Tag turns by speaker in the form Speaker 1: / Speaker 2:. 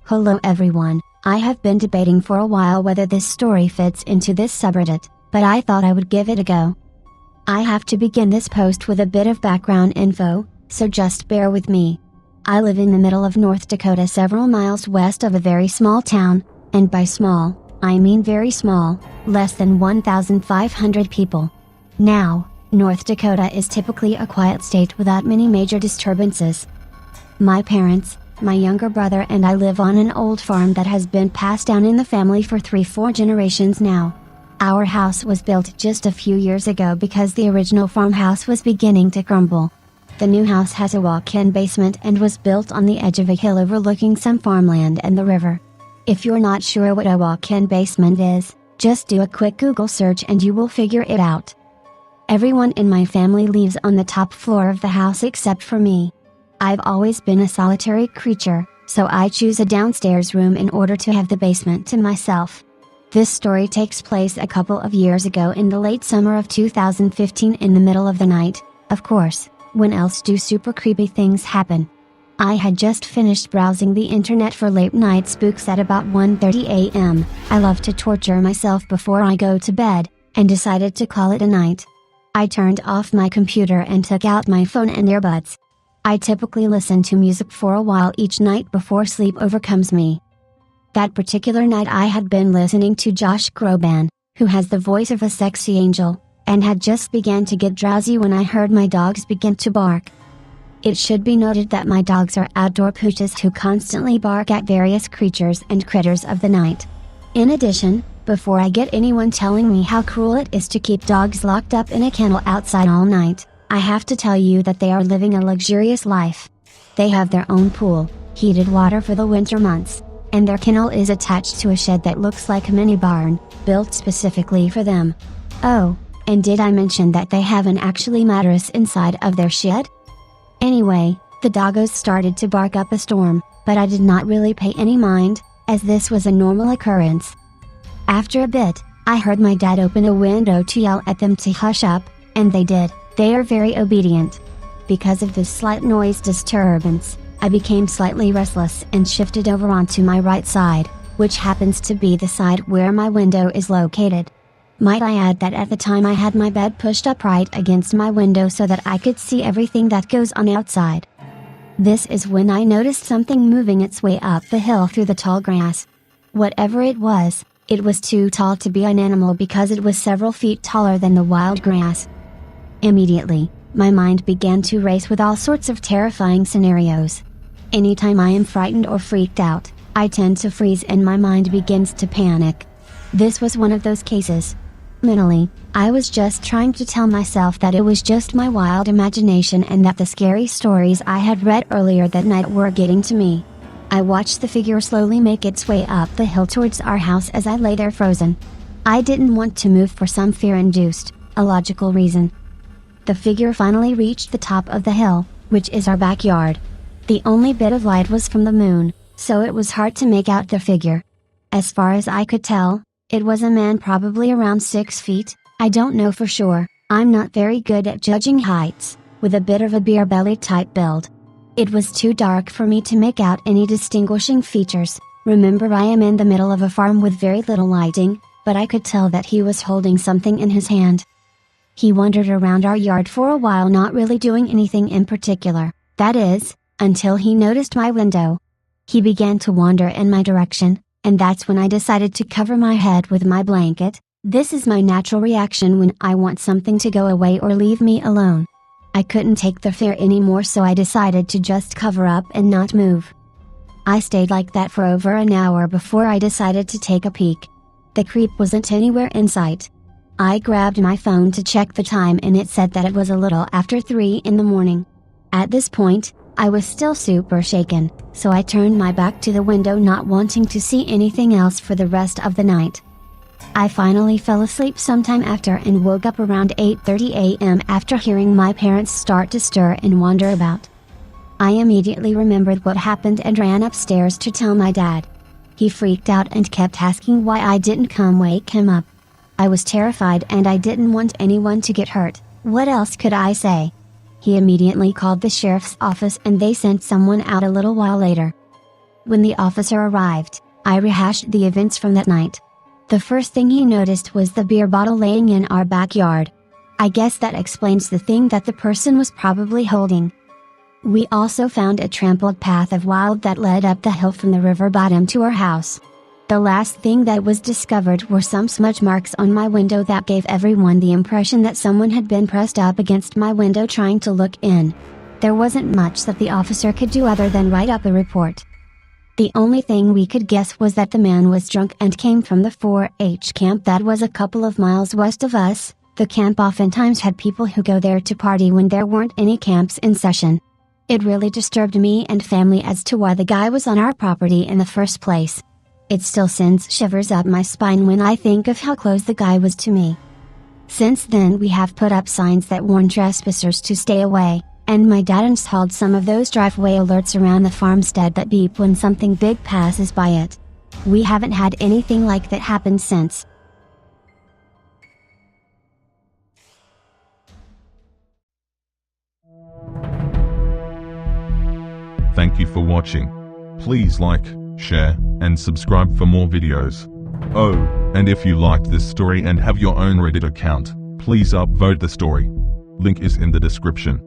Speaker 1: Hello everyone, I have been debating for a while whether this story fits into this subreddit, but I thought I would give it a go. I have to begin this post with a bit of background info, so just bear with me. I live in the middle of North Dakota, several miles west of a very small town, and by small, I mean very small, less than 1,500 people. Now, North Dakota is typically a quiet state without many major disturbances. My parents, my younger brother and I live on an old farm that has been passed down in the family for 3-4 generations now. Our house was built just a few years ago because the original farmhouse was beginning to crumble. The new house has a walk-in basement and was built on the edge of a hill overlooking some farmland and the river. If you're not sure what a walk-in basement is, just do a quick Google search and you will figure it out. Everyone in my family lives on the top floor of the house except for me. I've always been a solitary creature, so I choose a downstairs room in order to have the basement to myself. This story takes place a couple of years ago in the late summer of 2015 in the middle of the night, of course, when else do super creepy things happen. I had just finished browsing the internet for late night spooks at about 1:30 a.m. I love to torture myself before I go to bed, and decided to call it a night. I turned off my computer and took out my phone and earbuds. I typically listen to music for a while each night before sleep overcomes me. That particular night I had been listening to Josh Groban, who has the voice of a sexy angel, and had just began to get drowsy when I heard my dogs begin to bark. It should be noted that my dogs are outdoor pooches who constantly bark at various creatures and critters of the night. In addition, before I get anyone telling me how cruel it is to keep dogs locked up in a kennel outside all night, I have to tell you that they are living a luxurious life. They have their own pool, heated water for the winter months, and their kennel is attached to a shed that looks like a mini barn, built specifically for them. Oh, and did I mention that they have an actually mattress inside of their shed? Anyway, the doggos started to bark up a storm, but I did not really pay any mind, as this was a normal occurrence. After a bit, I heard my dad open a window to yell at them to hush up, and they did. They are very obedient. Because of this slight noise disturbance, I became slightly restless and shifted over onto my right side, which happens to be the side where my window is located. Might I add that at the time I had my bed pushed up right against my window so that I could see everything that goes on outside. This is when I noticed something moving its way up the hill through the tall grass. Whatever it was too tall to be an animal because it was several feet taller than the wild grass. Immediately, my mind began to race with all sorts of terrifying scenarios. Anytime I am frightened or freaked out, I tend to freeze and my mind begins to panic. This was one of those cases. Mentally, I was just trying to tell myself that it was just my wild imagination and that the scary stories I had read earlier that night were getting to me. I watched the figure slowly make its way up the hill towards our house as I lay there frozen. I didn't want to move for some fear-induced, illogical reason. The figure finally reached the top of the hill, which is our backyard. The only bit of light was from the moon, so it was hard to make out the figure. As far as I could tell, it was a man probably around 6 feet, I don't know for sure, I'm not very good at judging heights, with a bit of a beer belly type build. It was too dark for me to make out any distinguishing features. Remember, I am in the middle of a farm with very little lighting, but I could tell that he was holding something in his hand. He wandered around our yard for a while, not really doing anything in particular, that is, until he noticed my window. He began to wander in my direction, and that's when I decided to cover my head with my blanket. This is my natural reaction when I want something to go away or leave me alone. I couldn't take the fear anymore, so I decided to just cover up and not move. I stayed like that for over an hour before I decided to take a peek. The creep wasn't anywhere in sight. I grabbed my phone to check the time and it said that it was a little after 3 in the morning. At this point, I was still super shaken, so I turned my back to the window, not wanting to see anything else for the rest of the night. I finally fell asleep sometime after and woke up around 8:30 a.m. after hearing my parents start to stir and wander about. I immediately remembered what happened and ran upstairs to tell my dad. He freaked out and kept asking why I didn't come wake him up. I was terrified and I didn't want anyone to get hurt. What else could I say? He immediately called the sheriff's office and they sent someone out a little while later. When the officer arrived, I rehashed the events from that night. The first thing he noticed was the beer bottle laying in our backyard. I guess that explains the thing that the person was probably holding. We also found a trampled path of wild that led up the hill from the river bottom to our house. The last thing that was discovered were some smudge marks on my window that gave everyone the impression that someone had been pressed up against my window trying to look in. There wasn't much that the officer could do other than write up a report. The only thing we could guess was that the man was drunk and came from the 4-H camp that was a couple of miles west of us. The camp oftentimes had people who go there to party when there weren't any camps in session. It really disturbed me and family as to why the guy was on our property in the first place. It still sends shivers up my spine when I think of how close the guy was to me. Since then we have put up signs that warn trespassers to stay away, and my dad installed some of those driveway alerts around the farmstead that beep when something big passes by it. We haven't had anything like that happen since.
Speaker 2: Thank you for watching. Please like, share, and subscribe for more videos. Oh, and if you liked this story and have your own Reddit account, please upvote the story. Link is in the description.